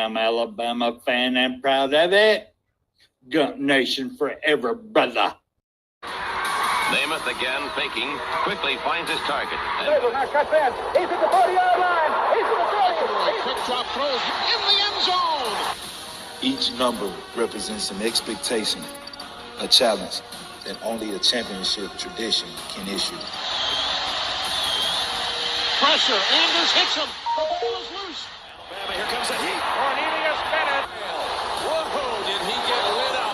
damn Alabama fan and proud of it. Gun Nation forever, brother. Namath again faking, quickly finds his target. Now cuts in. He's at the 40-yard line. He's at the 30. Quick drop throws in the end zone. Each number represents an expectation, a challenge that only a championship tradition can issue. Pressure. Anders hits him. The ball is loose. Alabama, here comes a heat. Cornelius Bennett. Whoa, did he get lit up?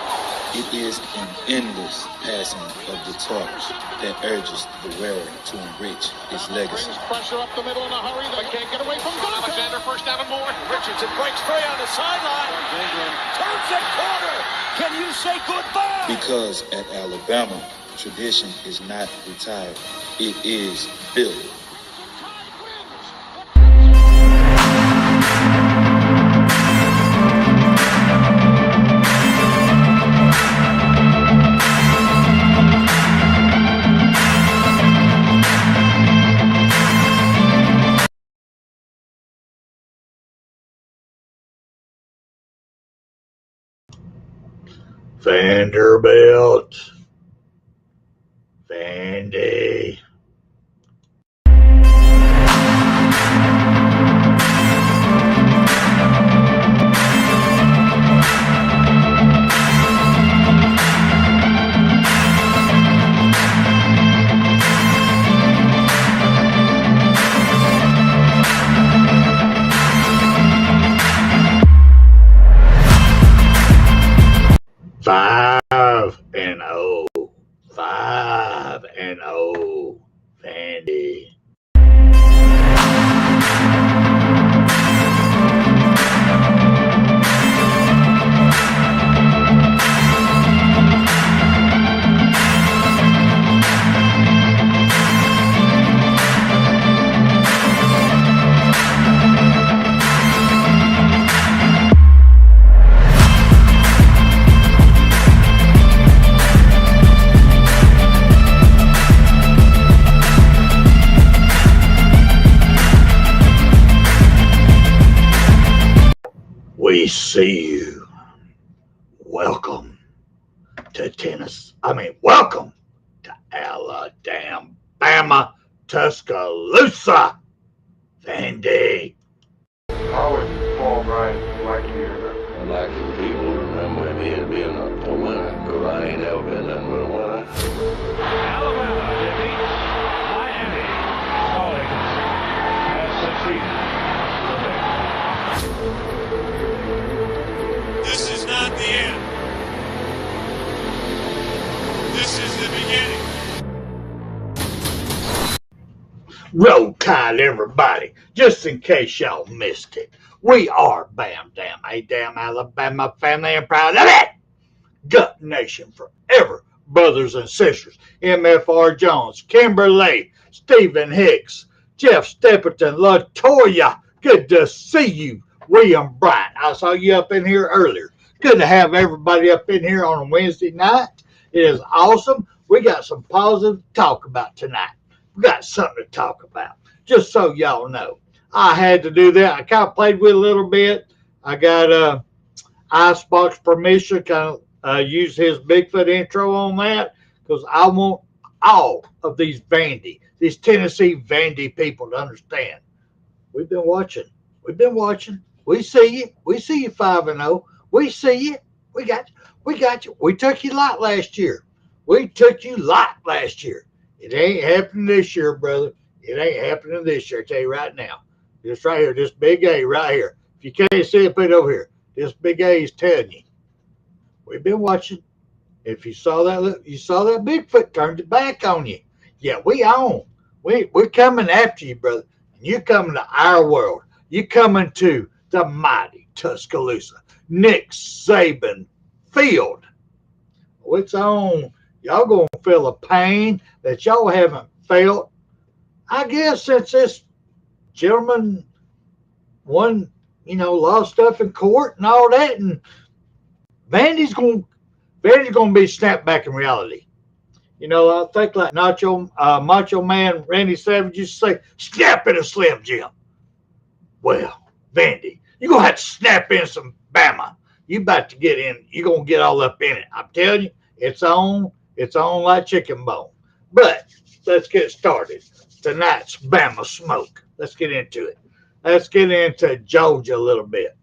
It is an endless passing of the torch that urges the wearer to enrich his legacy. Brings pressure up the middle in a hurry. They can't get away from Duncan. Alexander first down and more. Richardson breaks free on the sideline. Turns the corner. Can you say goodbye? Because at Alabama, tradition is not retired. It is built. Vanderbilt, Vandy. Five and oh, Vandy. We see you. Welcome to Tennessee. Welcome to Alabama, Tuscaloosa, Vandy. How was Paul Bryant like you here? I like for people to remember me as being a winner, because I ain't ever been nothing but a winner. Alabama defeats Miami. Rawlings has succeeded. This is not the end. This is the beginning. Roll Tide, everybody. Just in case y'all missed it, we are Bam Damn, a damn Alabama family and proud of it. Gut Nation forever, brothers and sisters. MFR Jones, Kimberly, Stephen Hicks, Jeff Stapleton, LaToya. Good to see you. William Bryant, I saw you up in here earlier. Good to have everybody up in here on a Wednesday night. It is awesome. We got some positive to talk about tonight. We got something to talk about. Just so y'all know, I had to do that. I kind of played with it a little bit. I got Icebox permission, kind of use his Bigfoot intro on that, because I want all of these Tennessee Vandy people to understand. We've been watching. We see you. We see you 5-0. We see you. We got you. We took you light last year. It ain't happening this year, brother. It ain't happening this year. I tell you right now. This right here, this big A right here. If you can't see it, put it over here. This big A is telling you. We've been watching. If you saw that Bigfoot turned it back on you. Yeah, we on. We're coming after you, brother. And you're coming to our world. You're coming to the mighty Tuscaloosa, Nick Saban Field. Oh, it's on. Y'all going to feel a pain that y'all haven't felt, I guess, since this gentleman won, a lot of stuff in court and all that. And Vandy's going to be snapped back in reality. I think like Macho Man Randy Savage used to say, snap in a Slim Jim. Well, Vandy You're going to have to snap in some Bama. You about to get in. You're going to get all up in it. I'm telling you, it's on like chicken bone. But let's get started. Tonight's Bama Smoke. Let's get into it. Let's get into Georgia a little bit.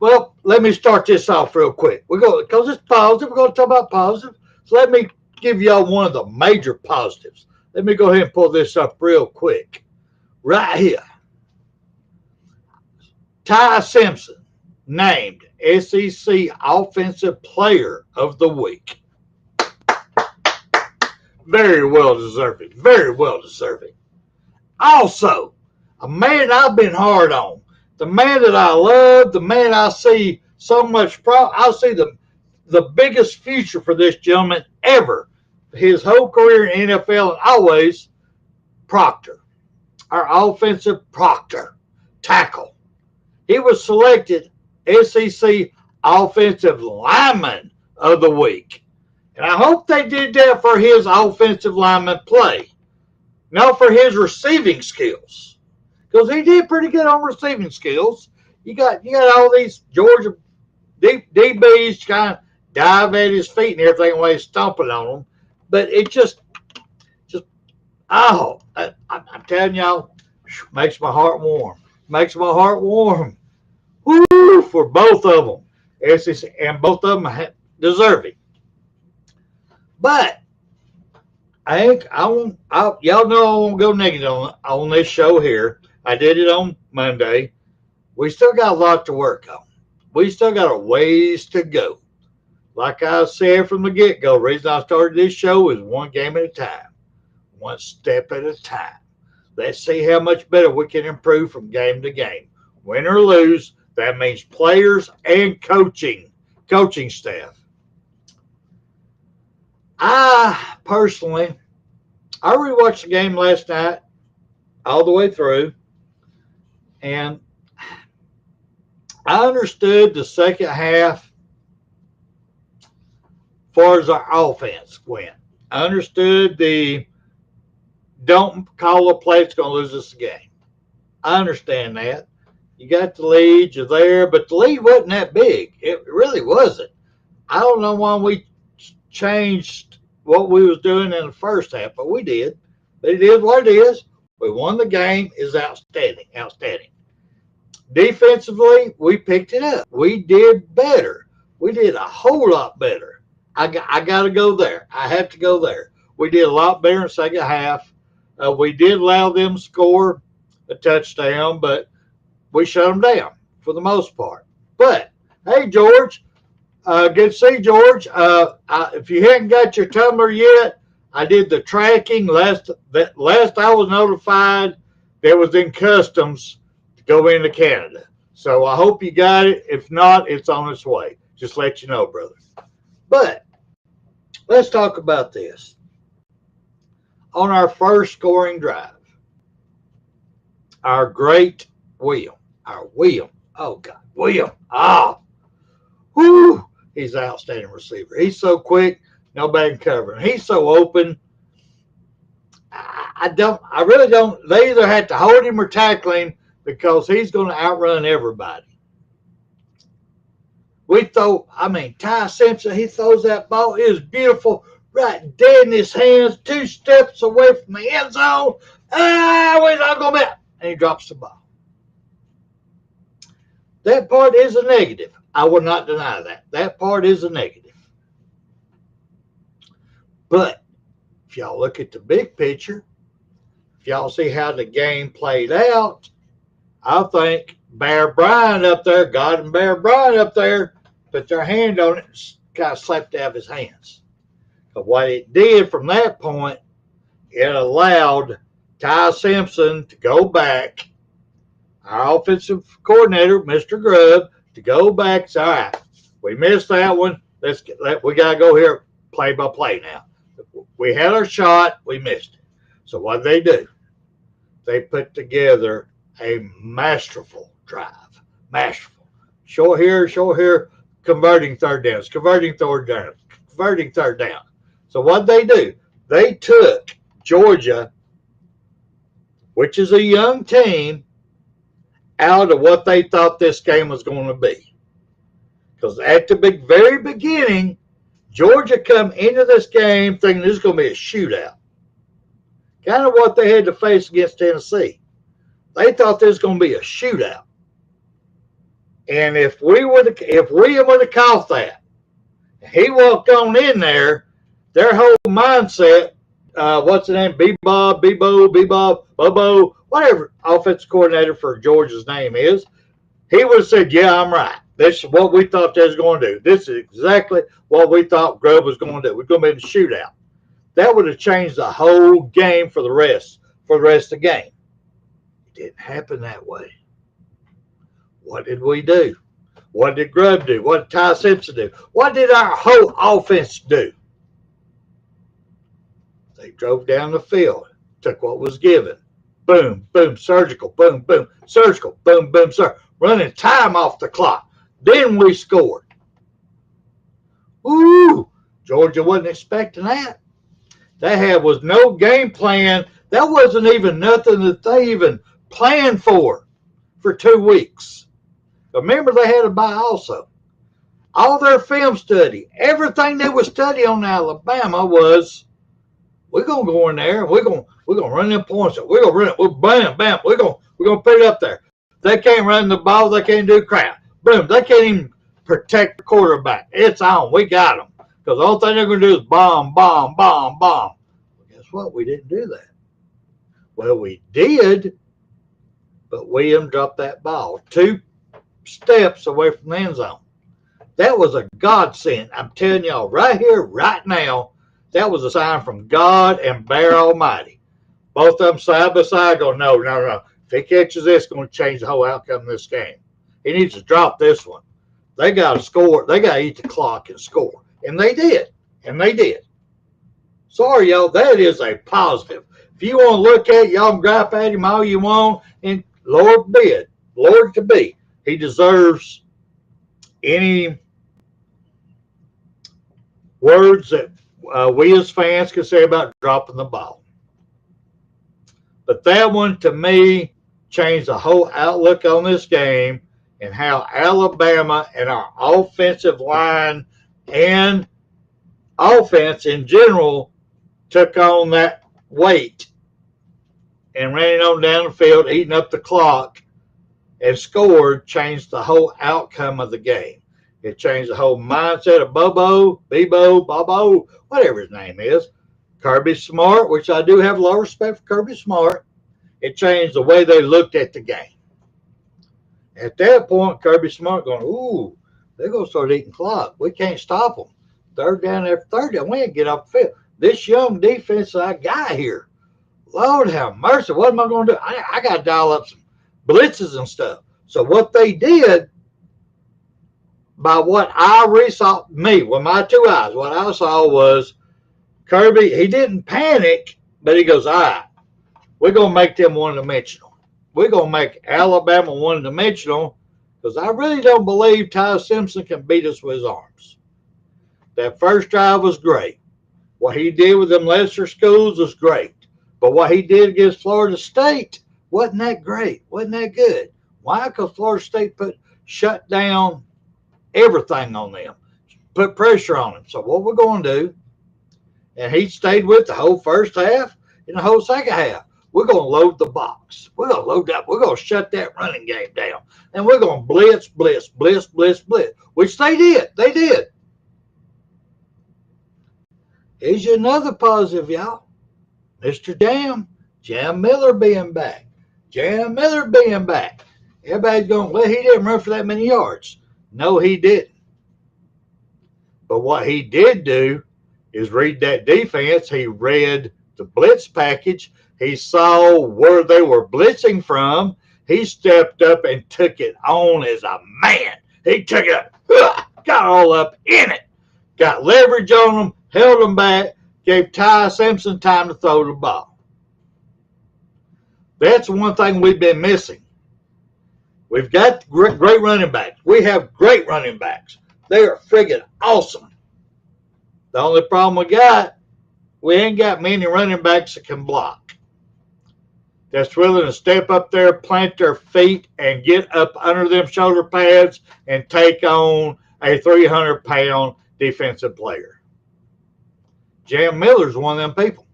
Well, let me start this off real quick. Because it's positive. We're going to talk about positive. So let me give y'all one of the major positives. Let me go ahead and pull this up real quick. Right here. Ty Simpson named SEC Offensive Player of the Week. Very well deserving. Very well deserving. Also, a man I've been hard on. The man that I love, the man I see so much I see the biggest future for this gentleman ever. His whole career in NFL and always Proctor. Our offensive Proctor. Tackle. He was selected SEC Offensive Lineman of the Week. And I hope they did that for his offensive lineman play. Not for his receiving skills. Because he did pretty good on receiving skills. You got all these Georgia DBs kind of dive at his feet and everything while he's stomping on them. But it I'm telling y'all, makes my heart warm. Makes my heart warm. Woo, for both of them. And both of them deserve it. But y'all know I won't go negative on this show here. I did it on Monday. We still got a lot to work on. We still got a ways to go. Like I said from the get-go, the reason I started this show is one game at a time. One step at a time. Let's see how much better we can improve from game to game. Win or lose, that means players and coaching staff. I rewatched the game last night all the way through, and I understood the second half as far as our offense went. I understood the don't call a play that's going to lose us the game. I understand that. You got the lead, you're there, but the lead wasn't that big. It really wasn't. I don't know why we changed what we was doing in the first half, but we did. But it is what it is. We won the game. Is outstanding. Outstanding. Defensively, we picked it up. We did better. We did a whole lot better. I got to go there. I have to go there. We did a lot better in the second half. We did allow them to score a touchdown, but we shut them down for the most part. But, hey, George, good to see George. If you hadn't got your tumbler yet, I did the tracking. Last I was notified, that was in customs to go into Canada. So I hope you got it. If not, it's on its way. Just let you know, brother. But let's talk about this. On our first scoring drive, our great William. Oh, God, William. He's an outstanding receiver. He's so quick, nobody can cover him. He's so open. I really don't. They either have to hold him or tackle him because he's going to outrun everybody. Ty Simpson, he throws that ball. It was beautiful, right dead in his hands, 2 steps away from the end zone. Where's I going to be? And he drops the ball. That part is a negative. I will not deny that. That part is a negative. But if y'all look at the big picture, if y'all see how the game played out, I think Bear Bryant up there, God and Bear Bryant up there, put their hand on it and kind of slapped it out of his hands. But what it did from that point, it allowed Ty Simpson to go back, our offensive coordinator, Mr. Grubb, to go back and say, all right, we missed that one. We got to go here play by play now. We had our shot. We missed it. So what did they do? They put together a masterful drive. Masterful. Short here, converting third downs, converting third down. So what did they do? They took Georgia, which is a young team, out of what they thought this game was going to be. Because at the very beginning, Georgia come into this game thinking this is going to be a shootout. Kind of what they had to face against Tennessee. They thought this was going to be a shootout. And if William would have caught that, he walked on in there, their whole mindset, what's the name? Bobo, whatever offensive coordinator for Georgia's name is, he would have said, yeah, I'm right. This is what we thought they was going to do. This is exactly what we thought Grub was going to do. We're going to be in a shootout. That would have changed the whole game for the rest of the game. It didn't happen that way. What did we do? What did Grubb do? What did Ty Simpson do? What did our whole offense do? They drove down the field, took what was given. Boom, boom, surgical, boom, boom, surgical, boom, boom, sir. Running time off the clock. Then we scored. Ooh, Georgia wasn't expecting that. They was no game plan. That wasn't even nothing that they even planned for 2 weeks. Remember, they had a bye also. All their film study, everything they were studying on Alabama was, we're gonna go in there and we're gonna run them points. We're gonna run it. We're bam, bam. We're gonna put it up there. They can't run the ball. They can't do crap. Boom. They can't even protect the quarterback. It's on. We got them. Because the only thing they're gonna do is bomb, bomb, bomb, bomb. Well, guess what? We didn't do that. Well, we did, but William dropped that ball 2 steps away from the end zone. That was a godsend. I'm telling y'all right here, right now, that was a sign from God and Bear Almighty. Both of them side by side go, no. If he catches this, it's going to change the whole outcome of this game. He needs to drop this one. They got to score. They got to eat the clock and score. And they did. Sorry, y'all. That is a positive. If you want to look at it, y'all can gripe at him all you want. And Lord to be. He deserves any words that we as fans can say about dropping the ball. But that one, to me, changed the whole outlook on this game and how Alabama and our offensive line and offense in general took on that weight and ran it on down the field, eating up the clock, and scored, changed the whole outcome of the game. It changed the whole mindset of Bobo, whatever his name is. Kirby Smart, which I do have a lot of respect for Kirby Smart. It changed the way they looked at the game. At that point, Kirby Smart going, ooh, they're going to start eating clock. We can't stop them. Third down after third down, we ain't get off the field. This young defense I got here, Lord have mercy, what am I going to do? I got to dial up some blitzes and stuff. So what they did, by what I saw, with my 2 eyes, what I saw was Kirby, he didn't panic, but he goes, all right, we're going to make them one-dimensional. We're going to make Alabama one-dimensional because I really don't believe Ty Simpson can beat us with his arms. That first drive was great. What he did with them lesser schools was great. But what he did against Florida State wasn't that great, wasn't that good. Why? Because Florida State shut down everything on them, put pressure on them. So what we're going to do, and he stayed with the whole first half and the whole second half, we're going to load the box. We're going to load that. We're going to shut that running game down. And we're going to blitz, which they did. They did. Here's another positive, y'all. Mr. Jam Miller being back. Everybody's going, well, he didn't run for that many yards. No, he didn't. But what he did do is read that defense. He read the blitz package. He saw where they were blitzing from. He stepped up and took it on as a man. He took it, got all up in it, got leverage on them, held them back, gave Ty Simpson time to throw the ball. That's one thing we've been missing. We've got great running backs. We have great running backs. They are friggin' awesome. The only problem we ain't got many running backs that can block. that's willing to step up there, plant their feet, and get up under them shoulder pads and take on a 300-pound defensive player. Jam Miller's one of them people.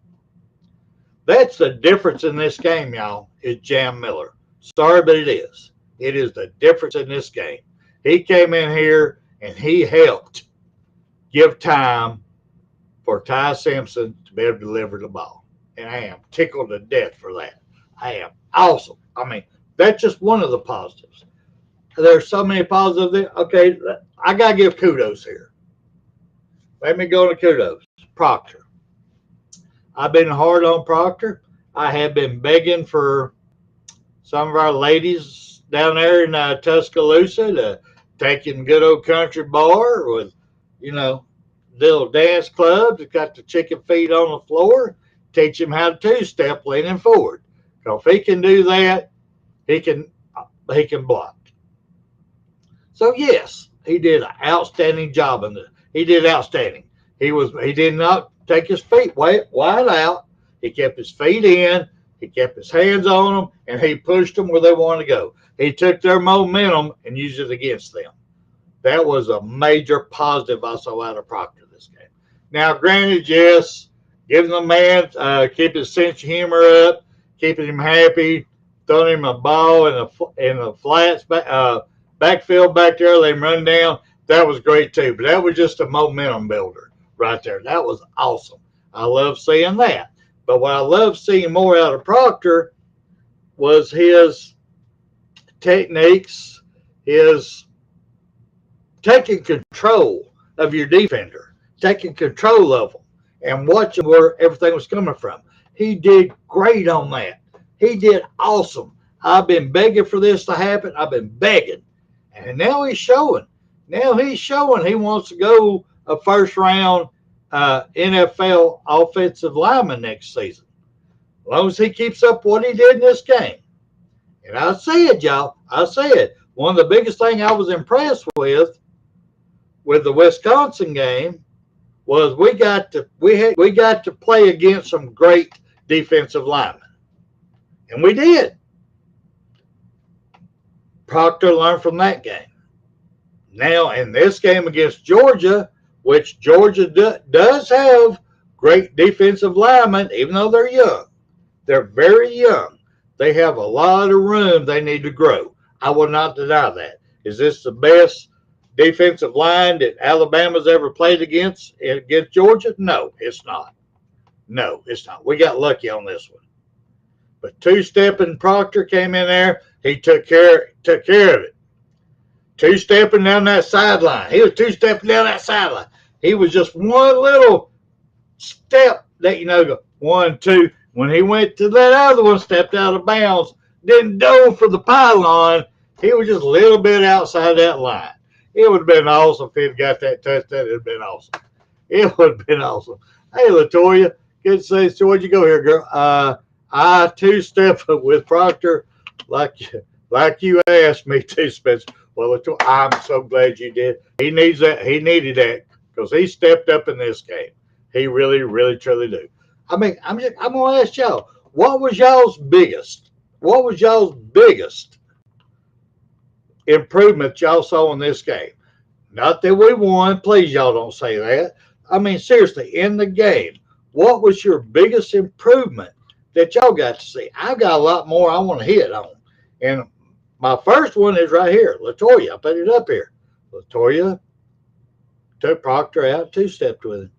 That's the difference in this game, y'all, is Jam Miller. Sorry, but it is. It is the difference in this game. He came in here and he helped give time for Ty Simpson to be able to deliver the ball. And I am tickled to death for that. I am awesome. I mean, that's just one of the positives. There's so many positives. Okay, I got to give kudos here. Let me go to kudos. Proctor. I've been hard on Proctor. I have been begging for some of our ladies down there in Tuscaloosa to take him good old country bar with, little dance club that got the chicken feet on the floor, teach him how to two-step leaning forward. So if he can do that, he can block. So yes, he did an outstanding job in this. He did outstanding. He did not take his feet wide out. He kept his feet in. He kept his hands on them, and he pushed them where they wanted to go. He took their momentum and used it against them. That was a major positive I saw out of Proctor this game. Now, granted, yes, giving the man, keep his sense of humor up, keeping him happy, throwing him a ball in the flats, backfield back there, let him run down. That was great too. But that was just a momentum builder right there. That was awesome. I love seeing that. But what I love seeing more out of Proctor was his techniques, his taking control of your defender, taking control of them, and watching where everything was coming from. He did great on that. He did awesome. I've been begging for this to happen. I've been begging. And now he's showing. Now he's showing he wants to go a first-round NFL offensive lineman next season. As long as he keeps up what he did in this game. And I said, y'all, one of the biggest things I was impressed with the Wisconsin game was we got to play against some great defensive linemen. And we did. Proctor learned from that game. Now, in this game against Georgia, which Georgia does have great defensive linemen, even though they're young. They're very young. They have a lot of room they need to grow. I will not deny that. Is this the best defensive line that Alabama's ever played against Georgia? No, it's not. No, it's not. We got lucky on this one. But two-stepping Proctor came in there. He took care of it. Two-stepping down that sideline. He was two-stepping down that sideline. He was just one little step that, go 1, 2. When he went to that other one, stepped out of bounds, didn't dove for the pylon. He was just a little bit outside that line. It would have been awesome if he'd got that touchdown. It would have been awesome. It would have been awesome. Hey, Latoya, good to see you. So where'd you go here, girl? I two-step with Proctor like you asked me to, Spencer. Well, I'm so glad you did. He needs that. He needed that because he stepped up in this game. He really, really, truly do. I mean, I'm going to ask y'all, what was y'all's biggest improvement y'all saw in this game? Not that we won. Please, y'all don't say that. I mean, seriously, in the game, what was your biggest improvement that y'all got to see? I've got a lot more I want to hit on. And my first one is right here. Latoya, I put it up here. Latoya took Proctor out, two-stepped with him.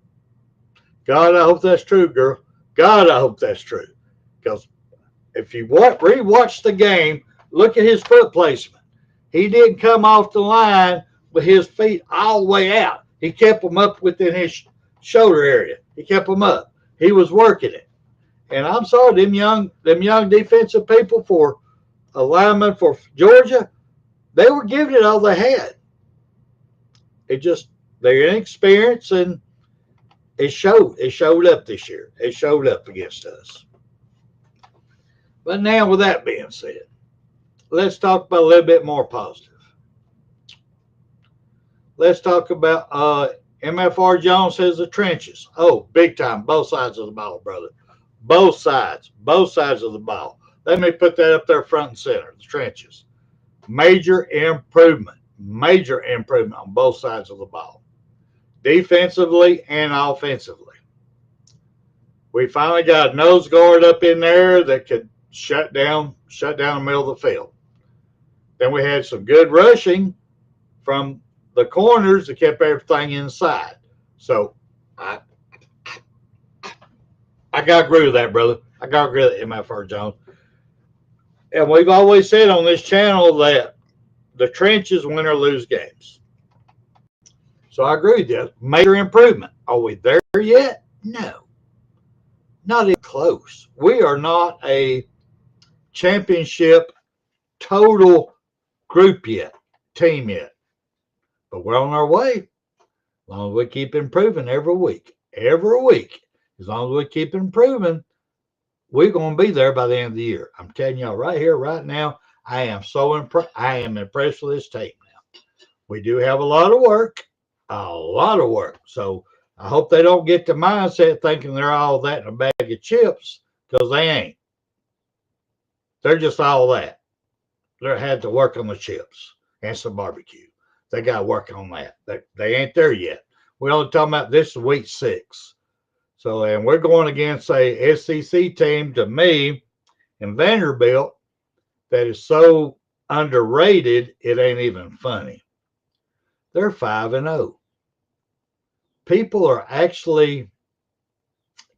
God, I hope that's true, girl. God, I hope that's true. Because if you rewatch the game, look at his foot placement. He didn't come off the line with his feet all the way out. He kept them up within his shoulder area. He kept them up. He was working it. And I'm sorry, them young defensive people for a lineman for Georgia, they were giving it all they had. They're inexperienced, and it showed. It showed up this year. It showed up against us. But now, with that being said, let's talk about a little bit more positive. Let's talk about MFR Jones says the trenches. Oh, big time. Both sides of the ball, brother. Both sides of the ball. Let me put that up there front and center, the trenches. Major improvement on both sides of the ball, defensively and offensively. We finally got a nose guard up in there that could shut down the middle of the field. Then we had some good rushing from the corners that kept everything inside. So I got to agree with that, brother. I got to agree with MFR Jones. And we've always said on this channel that the trenches win or lose games. So I agree with you. Major improvement. Are we there yet? No. Not even close. We are not a championship total group yet, team yet. But we're on our way. As long as we keep improving every week. Every week. As long as we keep improving, we're going to be there by the end of the year. I'm telling y'all right here, right now, I am so impressed. I am impressed with this team now. We do have a lot of work. So I hope they don't get the mindset thinking they're all that in a bag of chips, because they ain't. They're just all that. They had to work on the chips and some barbecue. They got to work on that. They ain't there yet. We're only talking about this week 6. So, and we're going against a SEC team, to me, in Vanderbilt, that is so underrated, it ain't even funny. They're 5-0. People are actually,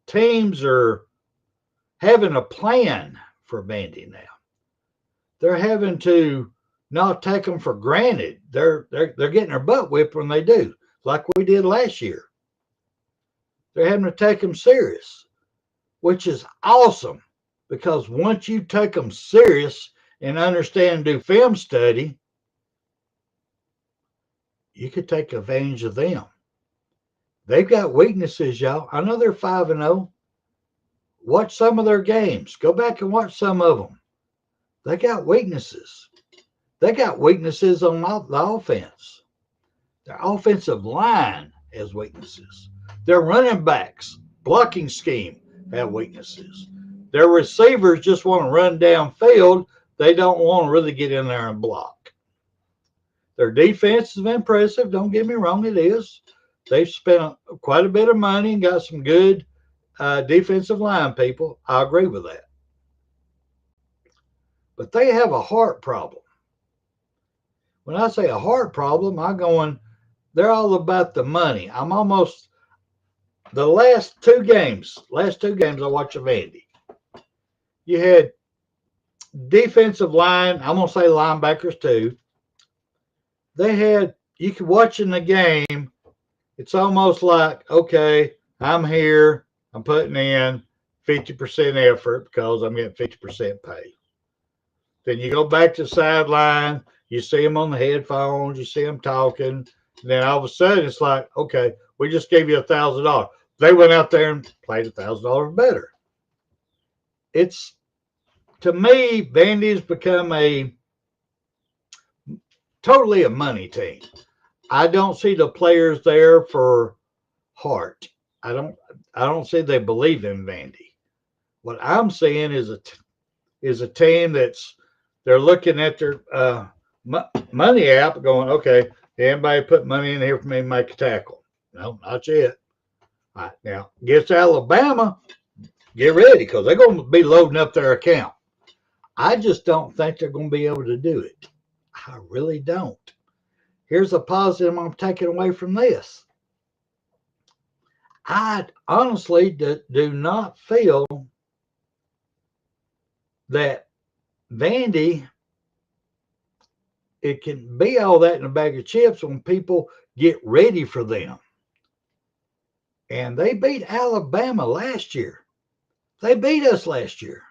teams are having a plan for Vandy now. They're having to not take them for granted. They're getting their butt whipped when they do, like we did last year. They're having to take them serious, which is awesome, because once you take them serious and understand and do film study, you could take advantage of them. They've got weaknesses, y'all. I know they're 5-0. Watch some of their games. Go back and watch some of them. They got weaknesses. They got weaknesses on the offense. Their offensive line has weaknesses. Their running backs, blocking scheme, have weaknesses. Their receivers just want to run downfield. They don't want to really get in there and block. Their defense is impressive. Don't get me wrong, it is. They've spent quite a bit of money and got some good defensive line people. I agree with that. But they have a heart problem. When I say a heart problem, I'm going, they're all about the money. I'm almost, the last two games I watched of Vandy. You had defensive line, I'm going to say linebackers too. They had, you could watch in the game, it's almost like, okay, I'm here, I'm putting in 50% effort because I'm getting 50% pay. Then you go back to the sideline, you see them on the headphones, you see them talking, and then all of a sudden it's like, okay, we just gave you $1,000. They went out there and played $1,000 better. It's, to me, Vandy's become totally a money team. I don't see the players there for heart. I don't see they believe in Vandy. What I'm seeing is a team they're looking at their money app going, okay, anybody put money in here for me to make a tackle? No, not yet. All right, now, against Alabama, get ready, because they're going to be loading up their account. I just don't think they're going to be able to do it. I really don't. Here's a positive I'm taking away from this. I honestly do not feel that Vandy, it can be all that in a bag of chips when people get ready for them. And they beat Alabama last year. They beat us last year.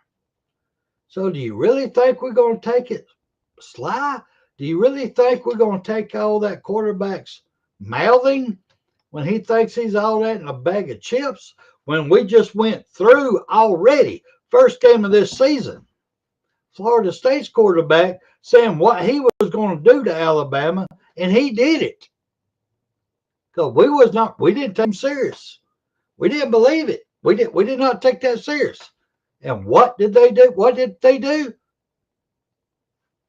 So do you really think we're going to take it sly? Do you really think we're going to take all that quarterback's mouthing when he thinks he's all that in a bag of chips, when we just went through already, first game of this season, Florida State's quarterback saying what he was going to do to Alabama, and he did it. Because we didn't take him serious. We didn't believe it. We did not take that serious. And what did they do? What did they do?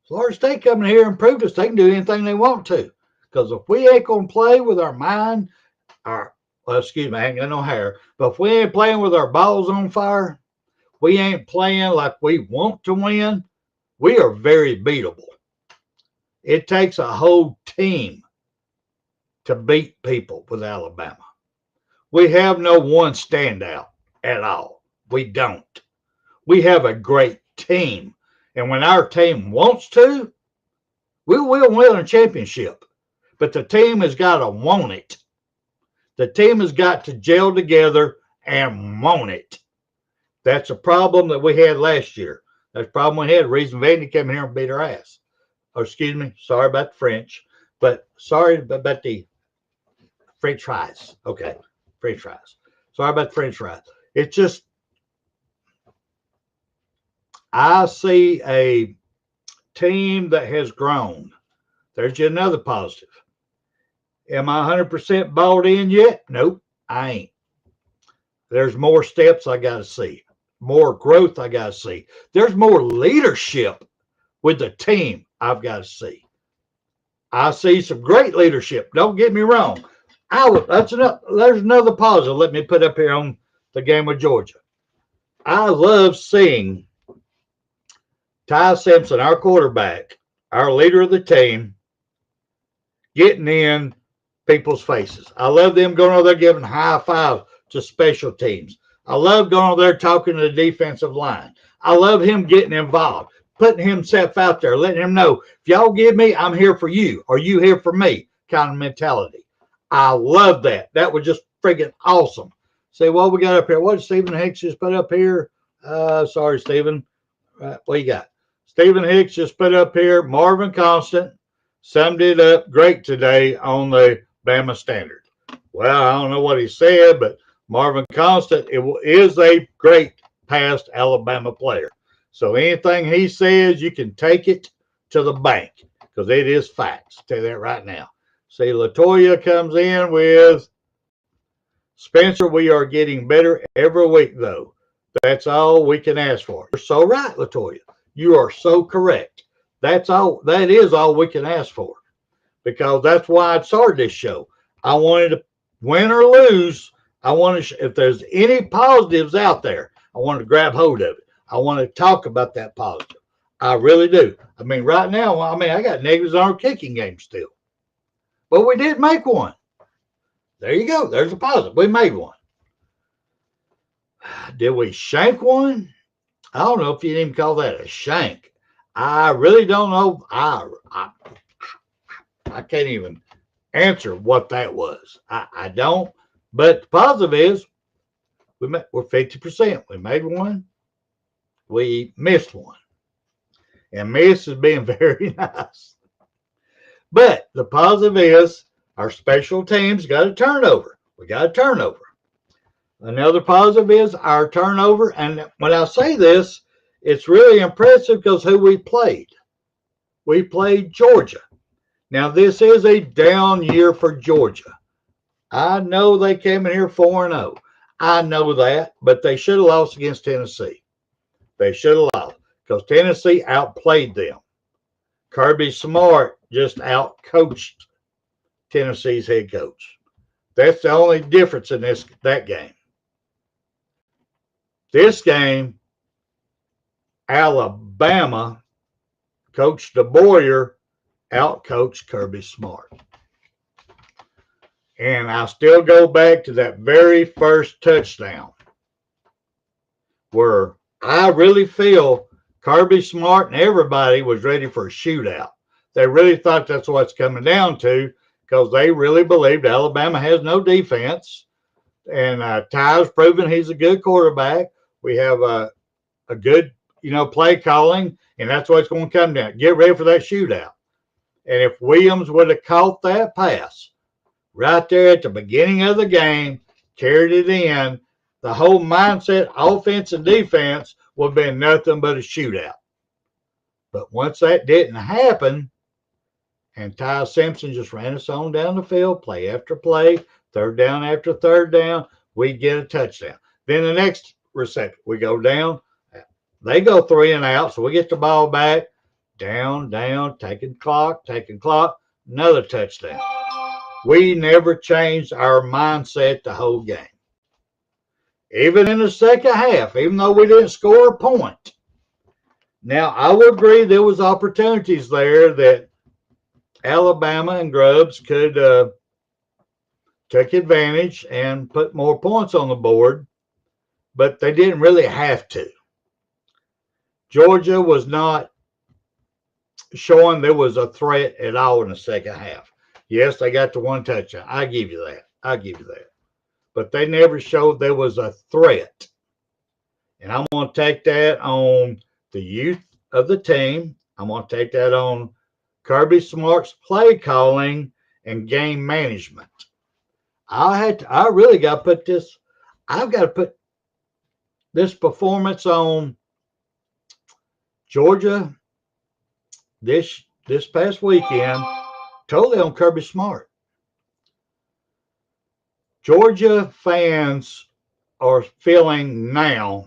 Florida State coming here and proved us they can do anything they want to. Because if we ain't going to play with our mind, excuse me, I ain't got no hair, but if we ain't playing with our balls on fire, we ain't playing like we want to win, we are very beatable. It takes a whole team to beat people with Alabama. We have no one standout at all. We don't. We have a great team. And when our team wants to, we will win a championship. But the team has got to want it. The team has got to gel together and want it. That's a problem that we had last year. That's a problem we had. The reason Vandy came here and beat our ass. Oh, excuse me. Sorry about the French. But sorry about the French fries. Okay. French fries. Sorry about the French fries. It's just, I see a team that has grown. There's just another positive. Am I 100% bought in yet? Nope, I ain't. There's more steps I got to see. More growth I got to see. There's more leadership with the team I've got to see. I see some great leadership. Don't get me wrong. There's another positive. Let me put up here on the game with Georgia. I love seeing Ty Simpson, our quarterback, our leader of the team, getting in people's faces. I love them going over there giving high fives to special teams. I love going over there talking to the defensive line. I love him getting involved, putting himself out there, letting him know, if y'all give me, I'm here for you. Are you here for me? Kind of mentality. I love that. That was just freaking awesome. Say, what we got up here? What did Stephen Hicks just put up here? Sorry, Stephen. What you got? Stephen Hicks just put up here, Marvin Constant summed it up great today on the BAMA Standard. Well, I don't know what he said, but Marvin Constant is a great past Alabama player. So anything he says, you can take it to the bank because it is facts. I'll tell you that right now. See, LaToya comes in with Spencer. We are getting better every week, though. That's all we can ask for. You're so right, LaToya. You are so correct. That's all. That is all we can ask for, because that's why I started this show. I wanted to win or lose. I want to, if there's any positives out there, I want to grab hold of it. I want to talk about that positive. I really do. I mean, right now, I got negatives on our kicking game still, but we did make one. There you go. There's a positive. We made one. Did we shank one? I don't know if you'd even call that a shank. I really don't know. I can't even answer what that was. I don't. But the positive is we're 50%. We made one. We missed one. And miss is being very nice. But the positive is our special teams got a turnover. We got a turnover. Another positive is our turnover. And when I say this, it's really impressive because who we played. We played Georgia. Now, this is a down year for Georgia. I know they came in here 4-0. I know that, but they should have lost against Tennessee. They should have lost because Tennessee outplayed them. Kirby Smart just outcoached Tennessee's head coach. That's the only difference in that game. This game, Alabama, Coach DeBoyer outcoached Kirby Smart. And I still go back to that very first touchdown where I really feel Kirby Smart and everybody was ready for a shootout. They really thought that's what it's coming down to because they really believed Alabama has no defense. And Ty's proven he's a good quarterback. We have a good, play calling, and that's what it's going to come down. Get ready for that shootout. And if Williams would have caught that pass right there at the beginning of the game, carried it in, the whole mindset, offense and defense, would have been nothing but a shootout. But once that didn't happen, and Ty Simpson just ran us on down the field, play after play, third down after third down, we get a touchdown. Then the next reception, we go down, They go 3 and out, so we get the ball back. Down, taking clock, another touchdown. We never changed our mindset the whole game. Even in the second half, even though we didn't score a point. Now, I would agree there was opportunities there that Alabama and Grubbs could take advantage and put more points on the board, but they didn't really have to. Georgia was not showing there was a threat at all in the second half. Yes, they got the one touchdown. I give you that. But they never showed there was a threat. And I'm going to take that on the youth of the team. I'm going to take that on Kirby Smart's play calling and game management. I really got to put this. I've got to put this performance on Georgia this past weekend totally on Kirby Smart. Georgia fans are feeling now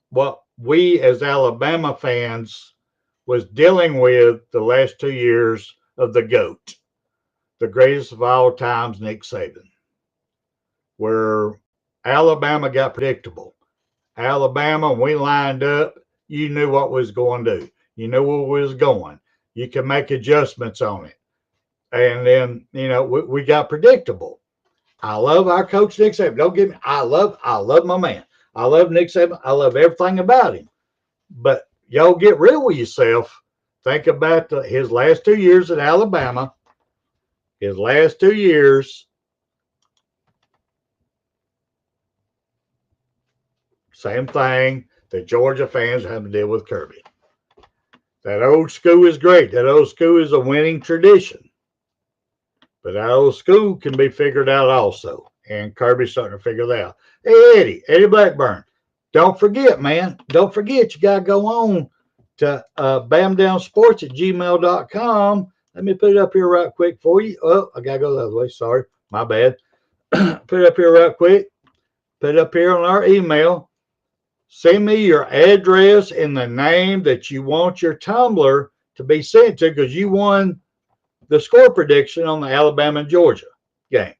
what we as Alabama fans was dealing with the last 2 years of the GOAT, the greatest of all times, Nick Saban, where Alabama got predictable. Alabama, when we lined up, you knew what was going to do. You knew where we was going. You could make adjustments on it. And then, we got predictable. I love our coach, Nick Saban. Don't get me. I love my man. I love Nick Saban. I love everything about him. But y'all get real with yourself. Think about his last 2 years at Alabama. His last 2 years. Same thing that Georgia fans have to deal with Kirby. That old school is great. That old school is a winning tradition. But that old school can be figured out also. And Kirby's starting to figure that out. Hey, Eddie Blackburn, don't forget, man. Don't forget, you got to go on to bamdownsports@gmail.com. Let me put it up here right quick for you. Oh, I got to go the other way. Sorry. My bad. Put it up here right quick. Put it up here on our email. Send me your address and the name that you want your tumbler to be sent to because you won the score prediction on the Alabama and Georgia game.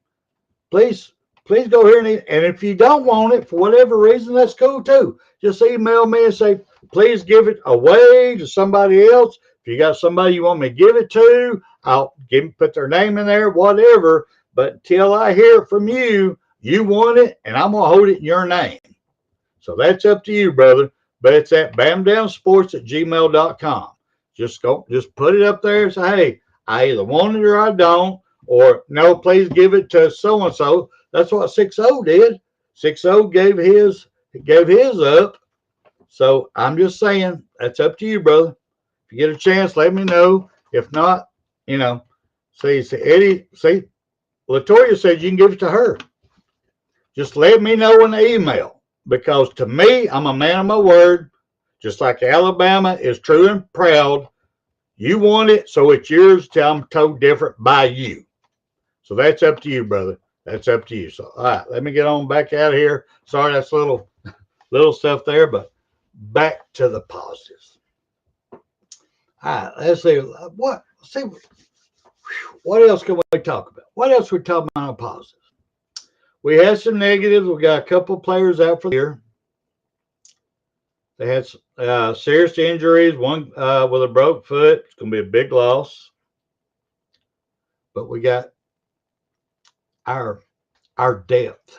Please go here and if you don't want it for whatever reason, that's cool too. Just email me and say, please give it away to somebody else. If you got somebody you want me to give it to, I'll put their name in there, whatever. But until I hear it from you, you want it, and I'm gonna hold it in your name. So that's up to you, brother. But it's at bamdownsports@gmail.com. Just put it up there and say, hey, I either want it or I don't, or no, please give it to so-and-so. That's what 6-0 did. 6-0 gave his up. So I'm just saying, that's up to you, brother. If you get a chance, let me know. If not, see, Eddie, Latoya said you can give it to her. Just let me know in the email. Because to me, I'm a man of my word. Just like Alabama is true and proud. You want it, so it's yours till I'm told different by you. So that's up to you, brother. That's up to you. So, all right, let me get on back out of here. Sorry, that's little stuff there, but back to the positives. All right, let's see. What else can we talk about? What else we talk about on positives? We had some negatives. We got a couple of players out for the year. They had serious injuries, one with a broke foot. It's going to be a big loss. But we got our depth.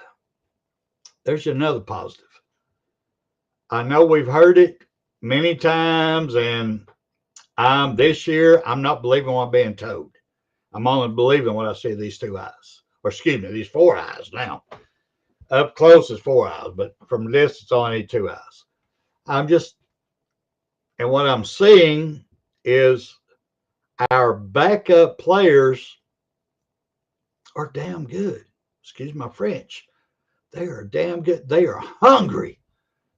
There's another positive. I know we've heard it many times, and this year, I'm not believing what I'm being told. I'm only believing what I see these 2 eyes. Or excuse me, these 4 eyes now. Up close is 4 eyes, but from a distance, I only need 2 eyes. And what I'm seeing is our backup players are damn good. Excuse my French. They are damn good. They are hungry.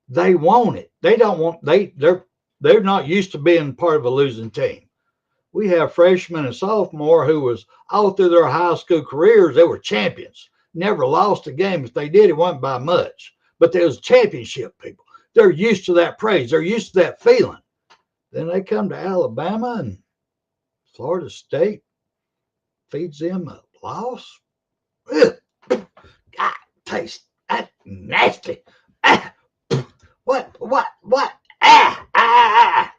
They want it. They're not used to being part of a losing team. We have freshmen and sophomore who was all through their high school careers, they were champions. Never lost a game. If they did, it wasn't by much. But there was championship people. They're used to that praise. They're used to that feeling. Then they come to Alabama and Florida State feeds them a loss. Ugh. God, taste that nasty. Ah, what? Ah.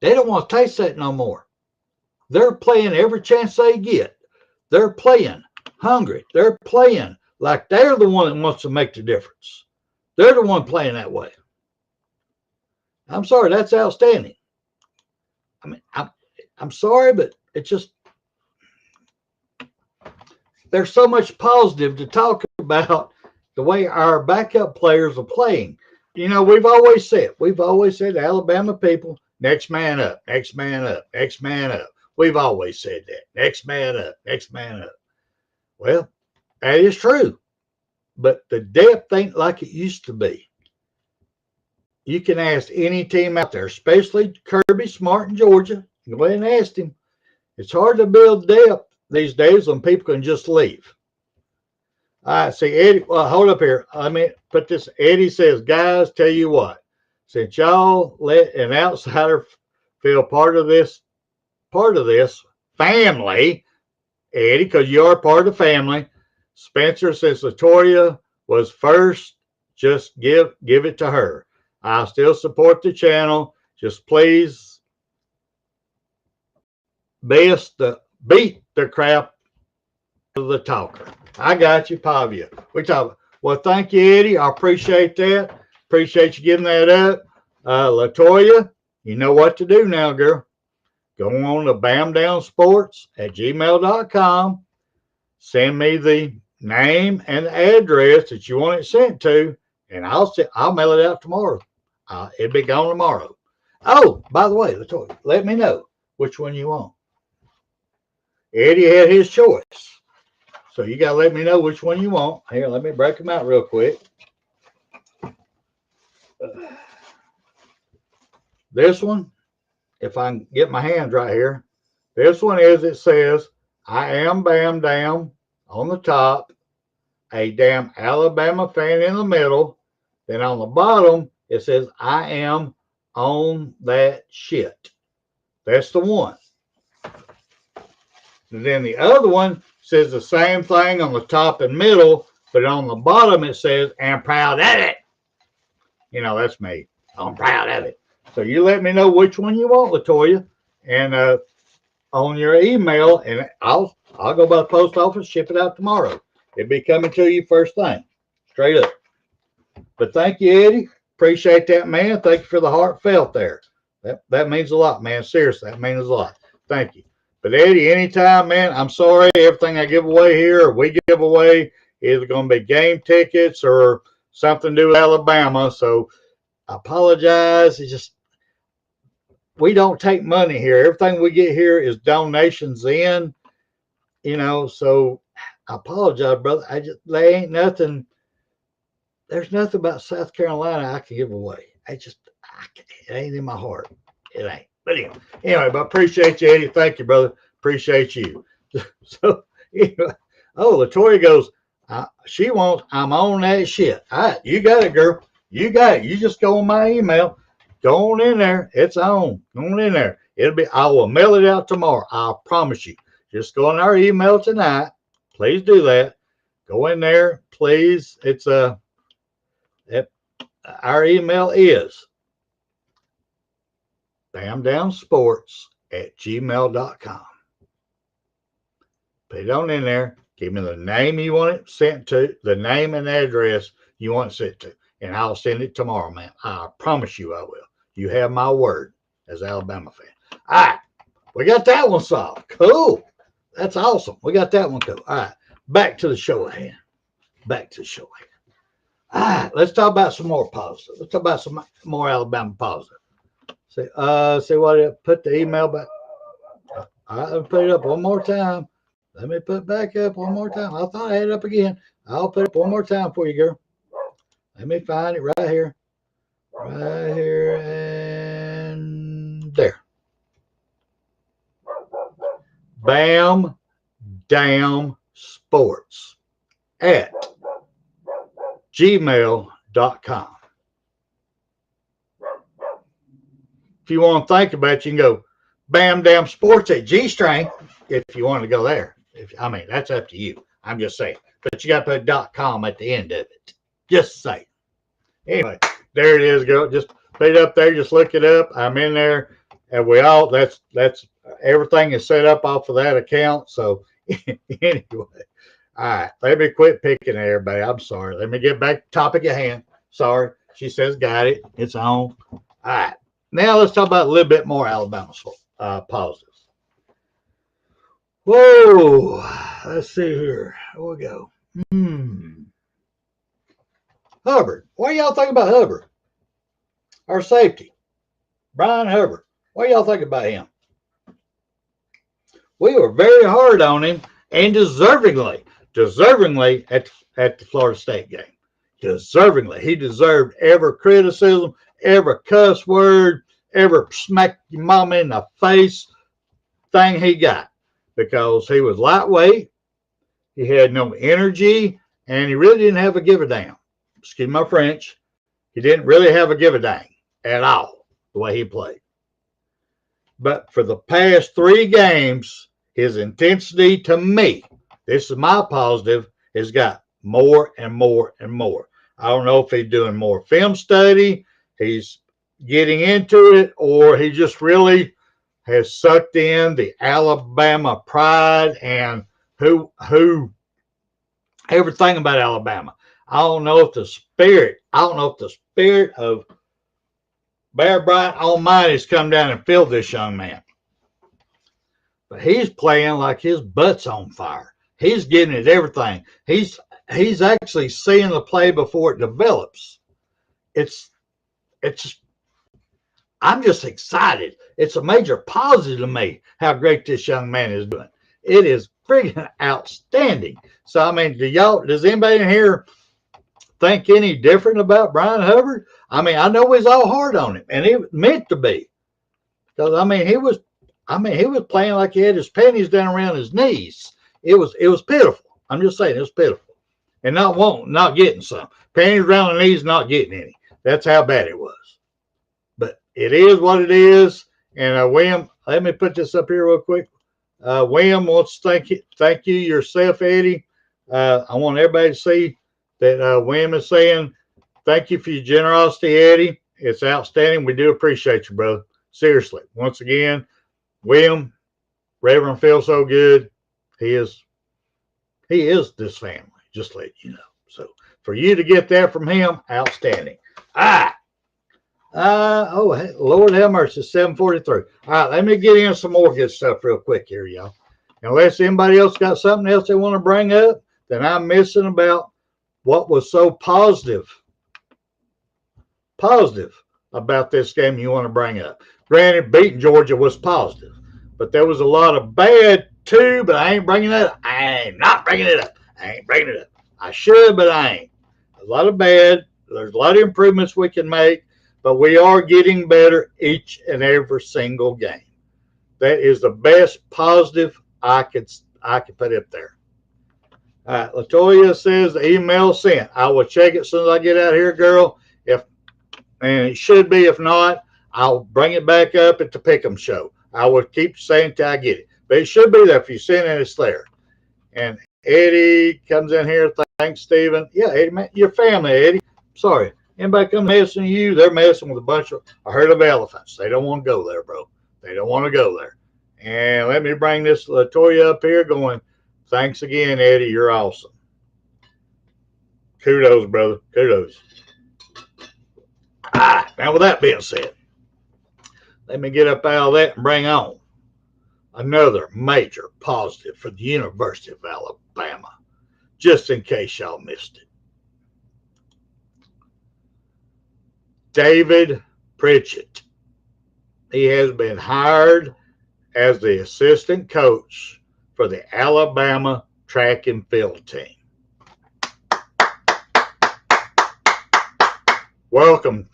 They don't want to taste that no more. They're playing every chance they get. They're playing hungry. They're playing like they're the one that wants to make the difference. They're the one playing that way. I'm sorry, that's outstanding. I mean, I'm sorry, but it's just there's so much positive to talk about the way our backup players are playing. You know, we've always said Alabama people, next man up, next man up, next man up. We've always said that. Next man up, next man up. Well, that is true. But the depth ain't like it used to be. You can ask any team out there, especially Kirby Smart in Georgia. Go ahead and ask him. It's hard to build depth these days when people can just leave. All right, see, Eddie, well, hold up here. Let me put this. Eddie says, guys, tell you what, since y'all let an outsider feel part of this family, Eddie, because you are part of the family. Spencer says Latoya was first, just give it to her. I still support the channel. Just please beat the crap of the talker. I got you, Pavia. We talk. Well, thank you, Eddie. I appreciate that. Appreciate you giving that up. Latoya, you know what to do now, girl. Go on to bamdownsports@gmail.com. Send me the name and the address that you want it sent to, and I'll mail it out tomorrow. It'll be gone tomorrow. Oh, by the way, Latoya, let me know which one you want. Eddie had his choice, so you got to let me know which one you want. Here, let me break them out real quick. This one, if I can get my hands right here, this one it says, I am Bam Dam on the top, a damn Alabama fan in the middle. Then on the bottom, it says, I am on that shit. That's the one. And then the other one says the same thing on the top and middle, but on the bottom it says, I'm proud of it. You know, that's me. I'm proud of it. So you let me know which one you want, Latoya, and on your email, and I'll go by the post office, ship it out tomorrow. It'll be coming to you first thing, straight up. But thank you, Eddie. Appreciate that, man. Thank you for the heartfelt there. That means a lot, man. Seriously, that means a lot. Thank you. But Eddie, anytime, man, I'm sorry. Everything I give away here or we give away is going to be game tickets or something to do with Alabama. So I apologize. It's just, we don't take money here. Everything we get here is donations in, you know, so I apologize, brother. There ain't nothing. There's nothing about South Carolina I can give away. It ain't in my heart. It ain't. But anyway, but I appreciate you, Eddie. Thank you, brother. Appreciate you. So, anyway, Latoya goes, she wants, I'm on that shit. All right, you got it, girl. You got it. You just go on my email. Go on in there. It's on. Go on in there. I will mail it out tomorrow. I promise you. Just go on our email tonight. Please do that. Go in there, please. It's our email is bamdownsports@gmail.com. Put it on in there. Give me the name you want it sent to, the name and address you want it sent to, and I'll send it tomorrow, man. I promise you I will. You have my word as an Alabama fan. All right. We got that one solved. Cool. That's awesome. We got that one cool. All right. Back to the show at hand. All right. Let's talk about some more positive. Let's talk about some more Alabama positive. See what put the email back. All right. Let me put it up one more time. Let me put it back up one more time. I thought I had it up again. I'll put it up one more time for you, girl. Let me find it right here. Right here and there. Bam Damn Sports at gmail.com. If you want to think about it, you can go BAMA Sports at G-String if you want to go there. I mean, that's up to you. I'm just saying. But you got to put .com at the end of it. Just saying. Anyway, there it is, girl. Just put it up there. Just look it up. I'm in there. And that's everything is set up off of that account. So anyway, all right. Let me quit picking at everybody. I'm sorry. Let me get back to topic at hand. Sorry. She says, got it. It's on. All right. Now let's talk about a little bit more Alabama positives. Whoa. Let's see here. Here we go. Hubbard. What do y'all think about Hubbard? Our safety. Brian Hubbard. What do y'all think about him? We were very hard on him and deservingly at the Florida State game. Deservingly. He deserved every criticism, every cuss word, every smack your mama in the face thing he got, because he was lightweight, he had no energy, and he really didn't have a give a damn. Excuse my French. He didn't really have a give a dang at all, the way he played. But for the past 3 games, his intensity, to me, this is my positive, has got more and more and more. I don't know if he's doing more film study, he's getting into it, or he just really has sucked in the Alabama pride and who everything about Alabama. I don't know if the spirit of Bear Bryant Almighty has come down and filled this young man. But he's playing like his butt's on fire. He's getting at everything. He's actually seeing the play before it develops. I'm just excited. It's a major positive to me how great this young man is doing. It is freaking outstanding. So, I mean, does anybody in here think any different about Brian Hubbard? I mean, I know he's all hard on him, and he was meant to be. Because, he was playing like he had his panties down around his knees. It was pitiful. I'm just saying, it was pitiful. And not getting some. Panties around the knees, not getting any. That's how bad it was. But it is what it is. And William, let me put this up here real quick. William wants to thank you yourself, Eddie. I want everybody to see that William is saying, thank you for your generosity, Eddie. It's outstanding. We do appreciate you, brother. Seriously. Once again, William, Reverend feels so good. He is this family, just to let you know. So for you to get that from him, outstanding. All right. Lord have mercy, 7:43. All right, let me get in some more good stuff real quick here, y'all. Unless anybody else got something else they want to bring up that I'm missing about what was so positive about this game you want to bring up. Granted, beating Georgia was positive, but there was a lot of bad too, but I ain't bringing it up. I ain't not bringing it up. I ain't bringing it up. I should, but I ain't. A lot of bad. There's a lot of improvements we can make. But we are getting better each and every single game. That is the best positive I could put up there. All right, Latoya says the email sent. I will check it as soon as I get out here, girl. And it should be. If not, I'll bring it back up at the Pickem show. I will keep saying till I get it. But it should be there. If you send it, it's there. And Eddie comes in here. Thanks, Stephen. Yeah, Eddie, man, your family, Eddie. Sorry. Anybody come messing with you, they're messing with a herd of elephants. They don't want to go there, bro. They don't want to go there. And let me bring this Latoya up here going, thanks again, Eddie. You're awesome. Kudos, brother. Kudos. All right. Now, with that being said, let me get up out of that and bring on another major positive for the University of Alabama, just in case y'all missed it. David Pritchett. He has been hired as the assistant coach for the Alabama track and field team. Welcome,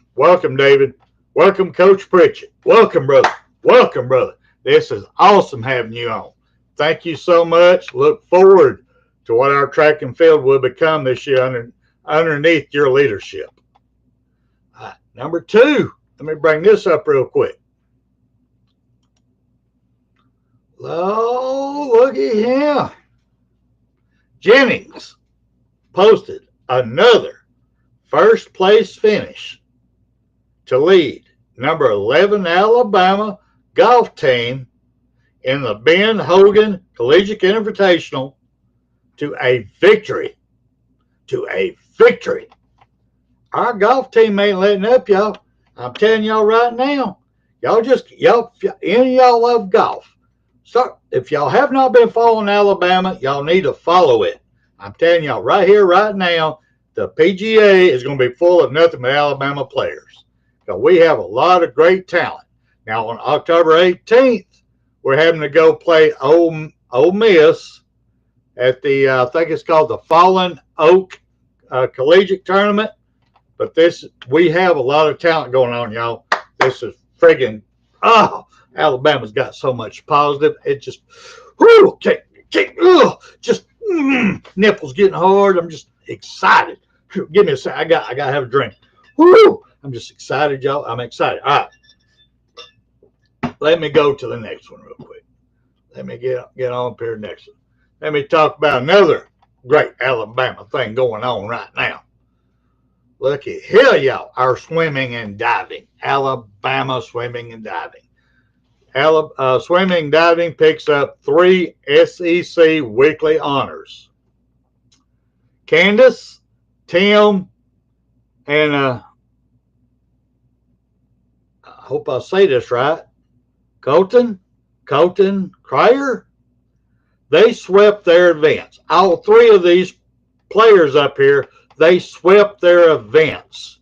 David. Welcome, Coach Pritchett. Welcome, brother. Welcome, brother. This is awesome having you on. Thank you so much. Look forward to what our track and field will become this year underneath your leadership. Number 2, let me bring this up real quick. Oh, look at him. Jennings posted another first place finish to lead number 11 Alabama golf team in the Ben Hogan Collegiate Invitational to a victory. Our golf team ain't letting up, y'all. I'm telling y'all right now. Any of y'all love golf. So if y'all have not been following Alabama, y'all need to follow it. I'm telling y'all right here, right now, the PGA is going to be full of nothing but Alabama players. So we have a lot of great talent. Now on October 18th, we're having to go play Ole Miss at the, I think it's called the Fallen Oak Collegiate Tournament. But we have a lot of talent going on, y'all. This is friggin', Alabama's got so much positive. It just, nipples getting hard. I'm just excited. Give me a second. I got to have a drink. I'm just excited, y'all. I'm excited. All right. Let me go to the next one real quick. Let me get on up here next one. Let me talk about another great Alabama thing going on right now. Look at here, y'all. Our swimming and diving. Alabama swimming and diving. Swimming and diving picks up 3 SEC weekly honors. Candace, Tim, and I hope I say this right, Colton Cryer, they swept their events. All 3 of these players up here, they swept their events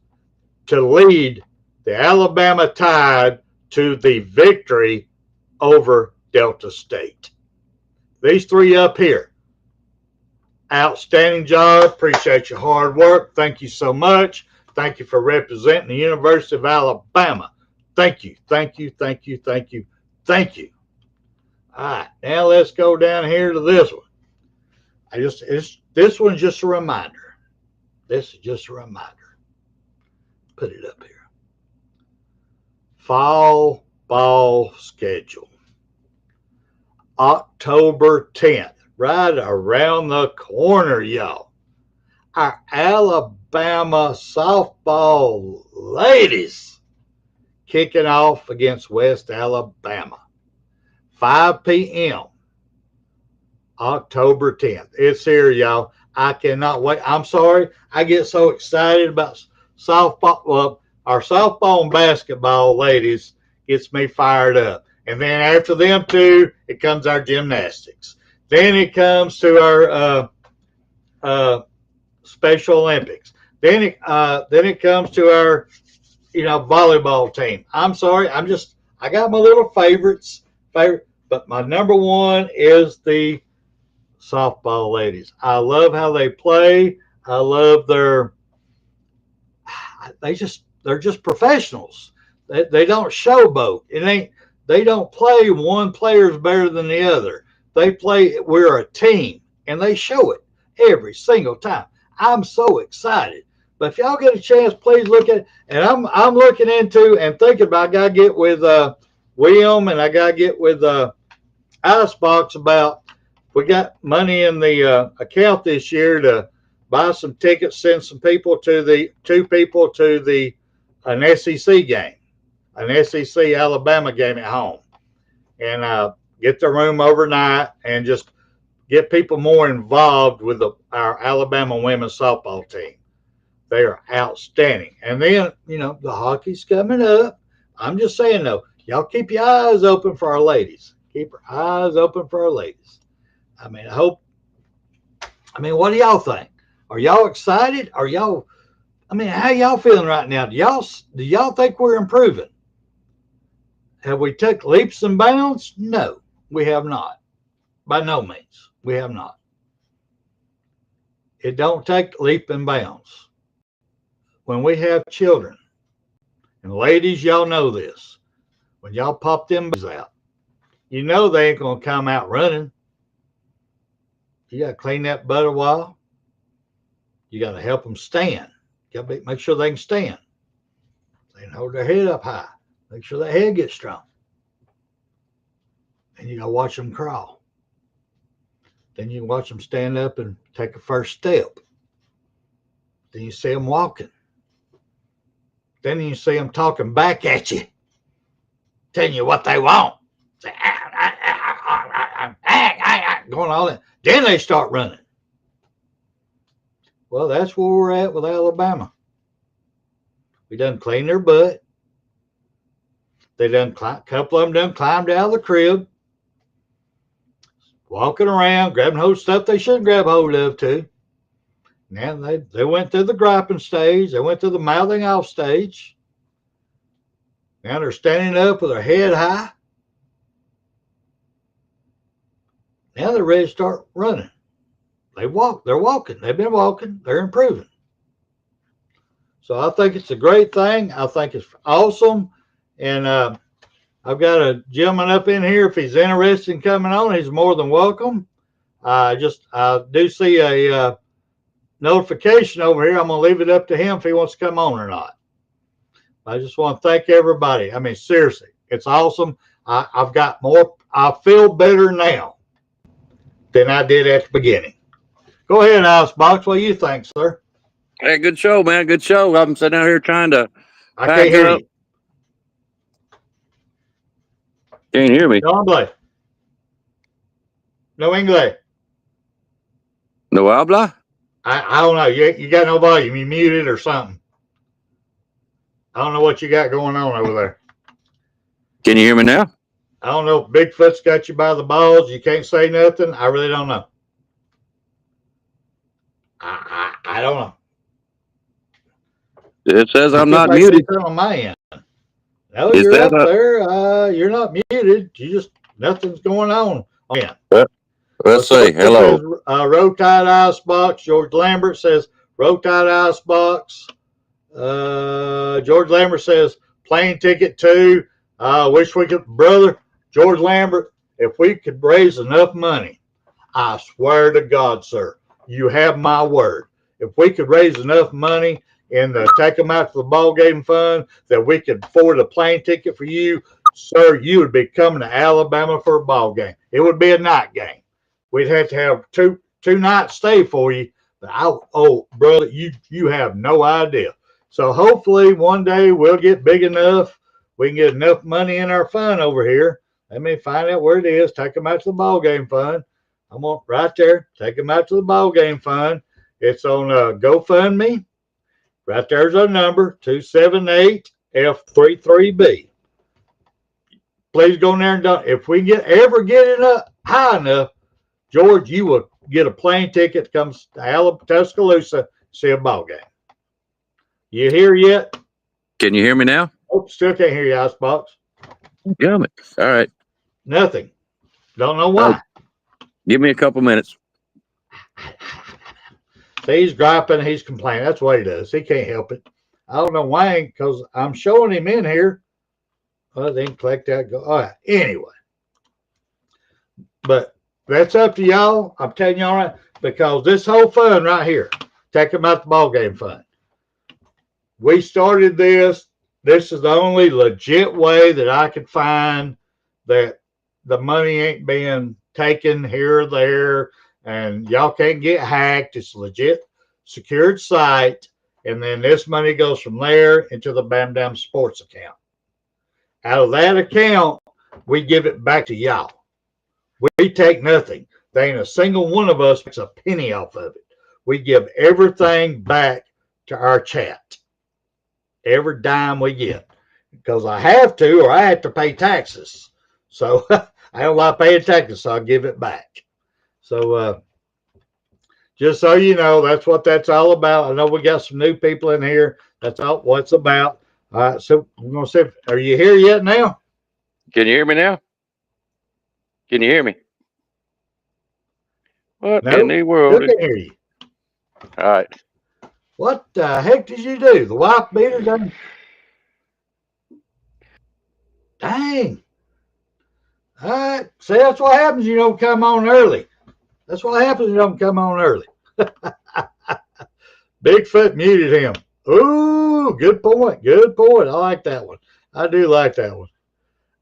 to lead the Alabama Tide to the victory over Delta State. These 3 up here, outstanding job. Appreciate your hard work. Thank you so much. Thank you for representing the University of Alabama. Thank you. All right, now let's go down here to this one. This one's just a reminder. This is just a reminder. Put it up here. Fall ball schedule. October 10th, right around the corner, y'all. Our Alabama softball ladies kicking off against West Alabama. 5 p.m. October 10th. It's here, y'all. I cannot wait. I'm sorry. I get so excited about softball. Well, our softball and basketball ladies gets me fired up. And then after them 2, it comes our gymnastics. Then it comes to our Special Olympics. Then it comes to our volleyball team. I'm sorry. I got my little favorites. But my number 1 is the softball ladies. I love how they play. I love they're just professionals. They don't showboat. They don't play one player's better than the other. We're a team, and they show it every single time. I'm so excited. But if y'all get a chance, please look at it. And I'm looking into and thinking about, I gotta get with William, and I gotta get with Icebox about, we got money in the account this year to buy some tickets, send some people to an SEC game, an SEC Alabama game at home, and get the room overnight and just get people more involved with our Alabama women's softball team. They are outstanding. And then, the hockey's coming up. I'm just saying, though, y'all keep your eyes open for our ladies. Keep your eyes open for our ladies. What do y'all think? Are y'all excited? How y'all feeling right now? Do y'all think we're improving? Have we took leaps and bounds? No, we have not. By no means, we have not. It don't take leap and bounds. When we have children, and ladies, y'all know this, when y'all pop them out, they ain't going to come out running. You got to clean that butt a while. You got to help them stand. You got to make sure they can stand. They can hold their head up high. Make sure their head gets strong. And you gotta watch them crawl. Then you watch them stand up and take a first step. Then you see them walking. Then you see them talking back at you, telling you what they want. Say, going all that. Then they start running. Well, that's where we're at with Alabama. We done cleaned their butt. They done, a couple of them done climbed out of the crib, walking around, grabbing hold of stuff they shouldn't grab hold of too. Now they went through the griping stage. They went through the mouthing off stage. Now they're standing up with their head high. Now they're ready to start running. They're walking. They've been walking. They're improving. So I think it's a great thing. I think it's awesome. And I've got a gentleman up in here. If he's interested in coming on, he's more than welcome. I do see a notification over here. I'm going to leave it up to him if he wants to come on or not. I just want to thank everybody. I mean, seriously, it's awesome. I've got more. I feel better now than I did at the beginning. Go ahead, Icebox. What do you think, sir? Hey, good show, man. Good show. I'm sitting out here trying to. I can't hear you. Can't hear me. No English. No English. No habla? I don't know. You got no volume. You muted or something. I don't know what you got going on over there. Can you hear me now? I don't know if Bigfoot's got you by the balls. You can't say nothing. I really don't know. I don't know. It says I'm not muted. On my end. No, you're up there. You're not muted. You just nothing's going on. Yeah. Let's see. Hello. Row Tide Icebox. George Lambert says Row Tide Icebox. George Lambert says plane ticket too. Wish we could, brother. George Lambert, if we could raise enough money, I swear to God, sir, you have my word. If we could raise enough money and take them out to the ball game fund that we could afford a plane ticket for you, sir, you would be coming to Alabama for a ball game. It would be a night game. We'd have to have two nights stay for you. But brother, you have no idea. So hopefully one day we'll get big enough. We can get enough money in our fund over here. Let me find out where it is. Take them out to the ball game fund. I'm on right there. Take them out to the ball game fund. It's on GoFundMe. Right there's our number, 278F33B. Please go in there and don't. If we ever get it up high enough, George, you will get a plane ticket to come to Tuscaloosa, see a ball game. You here yet? Can you hear me now? Oh, still can't hear you, Icebox. Got it. All right. Nothing. Don't know why. Give me a couple minutes. See, he's griping. He's complaining. That's what he does. He can't help it. I don't know why, because I'm showing him in here. Well, they can collect that. Go. All right. Anyway. But that's up to y'all. I'm telling y'all right, because this whole fund right here, take them out the ball game fund. We started this. This is the only legit way that I could find that the money ain't being taken here or there, and y'all can't get hacked. It's a legit secured site, and then this money goes from there into the BAMA Sports account. Out of that account, we give it back to y'all. We take nothing. There ain't a single one of us makes a penny off of it. We give everything back to our chat. Every dime we get, because I have to, or I have to pay taxes. So I don't like paying taxes, so I'll give it back. So just so you know, that's what that's all about. I know we got some new people in here. That's all what it's about. All right, so we're gonna see. Are you here yet now? Can you hear me now? Can you hear me? What in the world? I can hear you. All right. What the heck did you do? The wife beater done? Dang. All right. See, that's what happens. You don't come on early. That's what happens. You don't come on early. Bigfoot muted him. Ooh, good point. Good point. I like that one. I do like that one.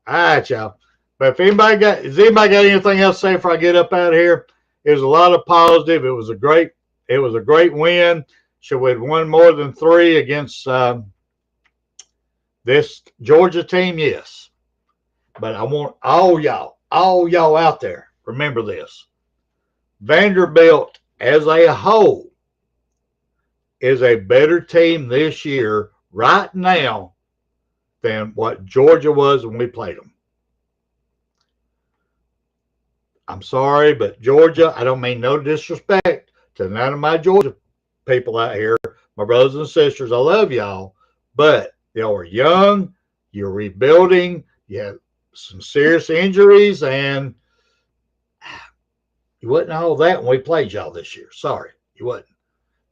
All right, y'all. But if anybody has anybody got anything else to say before I get up out of here? It was a lot of positive. It was a great win. Should we have won more than 3 against this Georgia team? Yes. But I want all y'all out there, remember this. Vanderbilt as a whole is a better team this year right now than what Georgia was when we played them. I'm sorry, but Georgia, I don't mean no disrespect to none of my Georgia people out here, my brothers and sisters. I love y'all, but y'all are young, you're rebuilding, you have some serious injuries, and you wasn't all that when we played y'all this year. Sorry, you wasn't.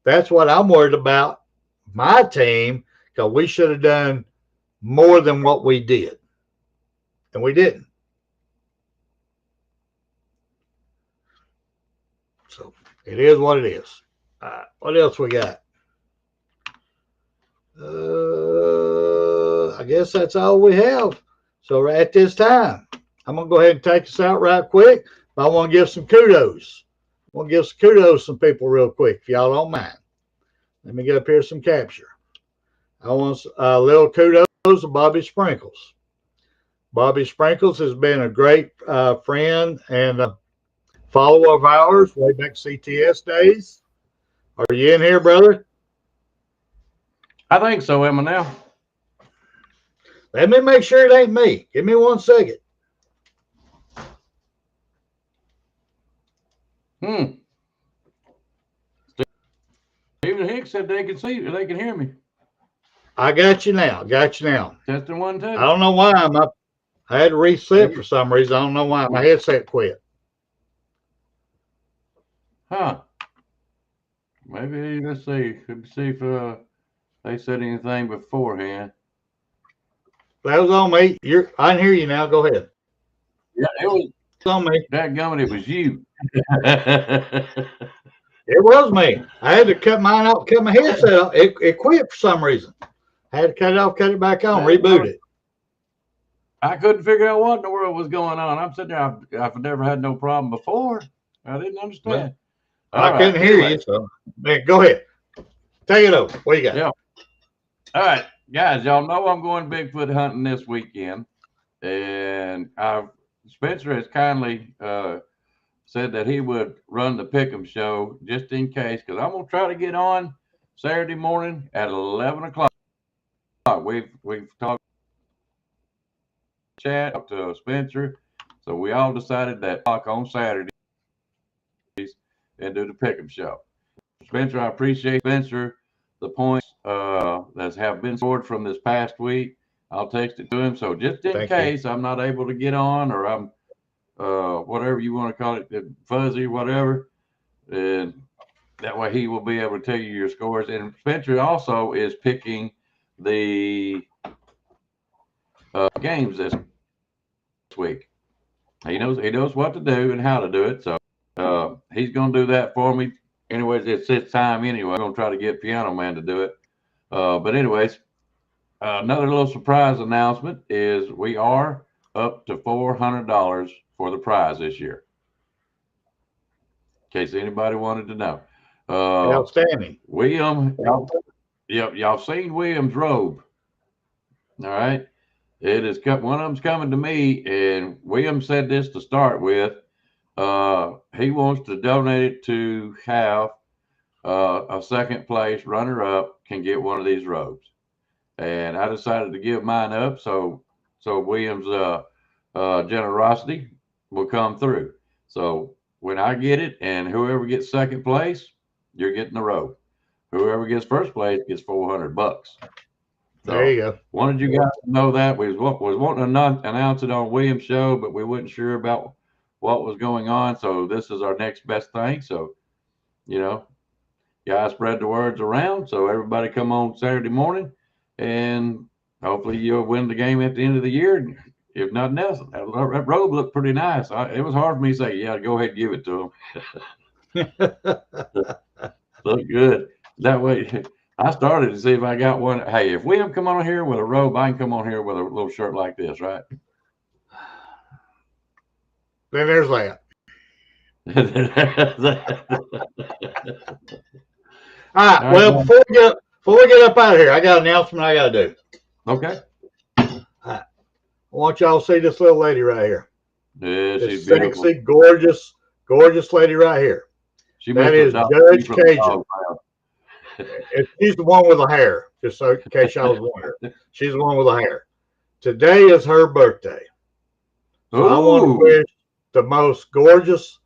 That's what I'm worried about, my team, because we should have done more than what we did, and we didn't. So it is what it is. What else we got? I guess that's all we have. So at this time, I'm going to go ahead and take us out right quick. But I want to give some kudos. I want to give some kudos to some people real quick, if y'all don't mind. Let me get up here some capture. I want a little kudos to Bobby Sprinkles. Bobby Sprinkles has been a great friend and follower of ours way back CTS days. Are you in here, brother? I think so, Emma. Now, let me make sure it ain't me. Give me 1 second. Stephen Hicks said they can see, they can hear me. I got you now. Testing 1, 2. I don't know why I'm up. I had to reset for some reason. I don't know why my headset quit. Huh? Maybe let's see. Let's see if they said anything beforehand. That was on me. I can hear you now. Go ahead. Yeah, it was on me. Dadgummit, it was you. It was me. I had to cut mine off, cut my headset off. It quit for some reason. I had to cut it off, cut it back on, reboot it. I couldn't figure out what in the world was going on. I'm sitting there. I've never had no problem before. I didn't understand. I couldn't hear you. So, man, go ahead. Take it over. What you got? Yeah. All right, guys. Y'all know I'm going Bigfoot hunting this weekend, and Spencer has kindly said that he would run the Pickem show just in case, because I'm gonna try to get on Saturday morning at 11 o'clock. We've talked chat to Spencer, so we all decided that on Saturdays and do the Pickem show. Spencer, I appreciate Spencer the points that have been scored from this past week. I'll text it to him. So just in case I'm not able to get on, or I'm whatever you want to call it, fuzzy, whatever, and that way he will be able to tell you your scores. And Spencer also is picking the games this week. He knows what to do and how to do it. So he's going to do that for me. Anyways, it's his time anyway. I'm going to try to get Piano Man to do it. But anyways, another little surprise announcement is we are up to $400 for the prize this year. In case anybody wanted to know. Outstanding. William, y'all seen William's robe. All right. It is one of them's coming to me, and William said this to start with. He wants to donate it to have a second place runner-up can get one of these robes. And I decided to give mine up so William's generosity will come through. So when I get it, and whoever gets second place, you're getting the robe. Whoever gets first place gets $400. So there you go. Wanted you guys to know that. We was wanting to announce it on William's show, but we weren't sure about what was going on. So this is our next best thing. So, guys, spread the words around. So everybody come on Saturday morning, and hopefully you'll win the game at the end of the year. If nothing else, that robe looked pretty nice. It was hard for me to say, yeah, go ahead and give it to him. Look good. That way I started to see if I got one. Hey, if William come on here with a robe, I can come on here with a little shirt like this, right? Then there's that. All right. Well, before we get up out of here, I got an announcement I got to do. Okay. All right. I want y'all to see this little lady right here. Yeah, this she's sexy, beautiful. gorgeous lady right here. That is Judge Cajun. She's the one with the hair, just so in case y'all was wondering. She's the one with the hair. Today is her birthday. So I want to wish the most gorgeous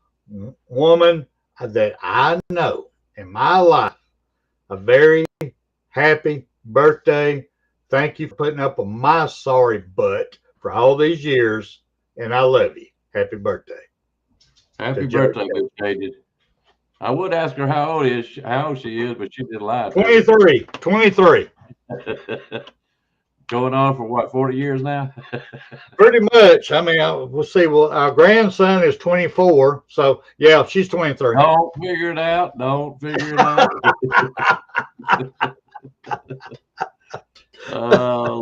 woman that I know in my life a very happy birthday. Thank you for putting up with my sorry butt for all these years, and I love you. Happy birthday. Happy birthday, Miss Cajun. I would ask her how old she is, but she did lie. 23. Going on for what, 40 years now? Pretty much. I mean, we'll see. Well, our grandson is 24, so yeah, she's 23. Don't figure it out. Oh,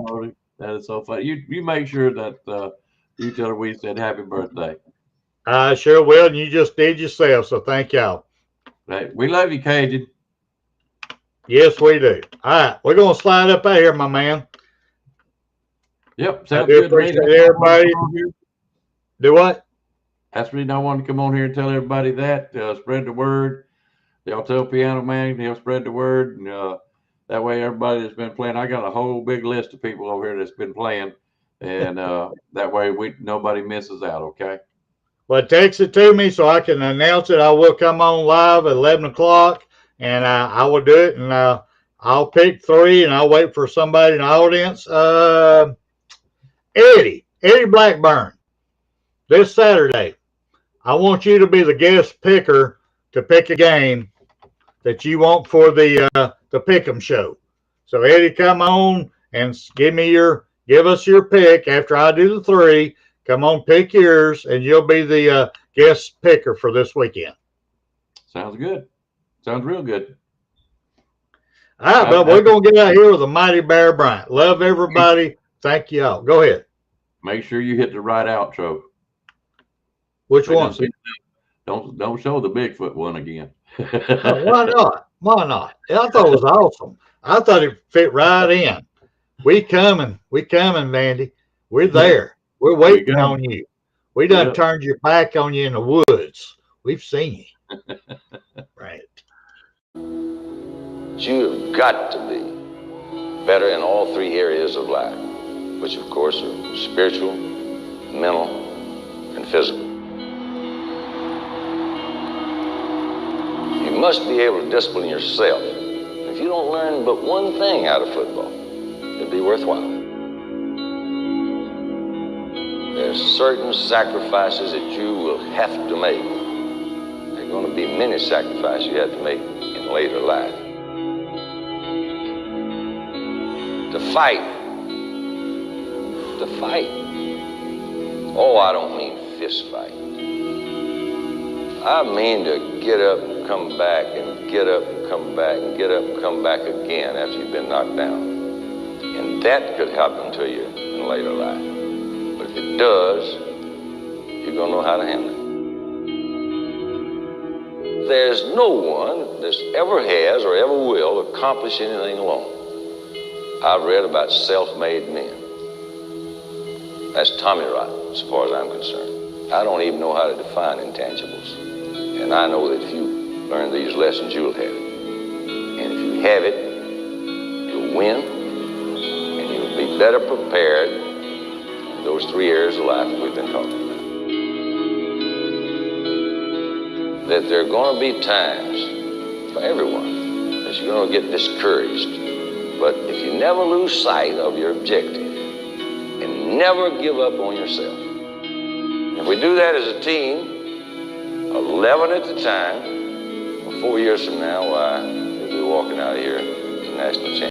Lordy, that is so funny. You make sure that you tell her we said happy birthday. I sure will, and you just did yourself, so thank y'all. Right. We love you, Cajun. Yes, we do. All right, we're going to slide up out here, my man. Yep. I do appreciate everybody. Do what? That's the reason I wanted to come on here and tell everybody that. Spread the word. Y'all tell Piano Man, he'll spread the word. And that way everybody that's been playing, I got a whole big list of people over here that's been playing. And that way nobody misses out, okay? Well, text it to me so I can announce it. I will come on live at 11 o'clock, and I will do it. And I'll pick 3, and I'll wait for somebody in the audience. Eddie Blackburn, this Saturday, I want you to be the guest picker to pick a game that you want for the Pickem show. So Eddie, come on and give us your pick after I do the 3. Come on, pick yours, and you'll be the guest picker for this weekend. Sounds good. Sounds real good. All right, but we're going to get out here with a mighty Bear Bryant. Love everybody. Thank you all. Go ahead. Make sure you hit the right outro. Which one? Don't show the Bigfoot one again. Why not? Why not? I thought it was awesome. I thought it fit right in. We coming, Vandy. We're there. We're waiting on you. We done turned your back on you in the woods. We've seen you. Right. You've got to be better in all 3 areas of life, which of course are spiritual, mental, and physical. You must be able to discipline yourself. If you don't learn but one thing out of football, it'll be worthwhile. There's certain sacrifices that you will have to make. There are going to be many sacrifices you have to make in later life. To fight. Oh, I don't mean fist fight. I mean to get up and come back and get up and come back and get up and come back again after you've been knocked down. And that could happen to you in later life. But if it does, you're going to know how to handle it. There's no one that ever has or ever will accomplish anything alone. I've read about self-made men. That's Tommy Rot, as far as I'm concerned. I don't even know how to define intangibles. And I know that if you learn these lessons, you'll have it. And if you have it, you'll win, and you'll be better prepared in those 3 areas of life that we've been talking about. That there are going to be times for everyone that you're going to get discouraged. But if you never lose sight of your objective and never give up on yourself, if we do that as a team, 11 at the time, 4 years from now, why, we'll be walking out of here in the national championship.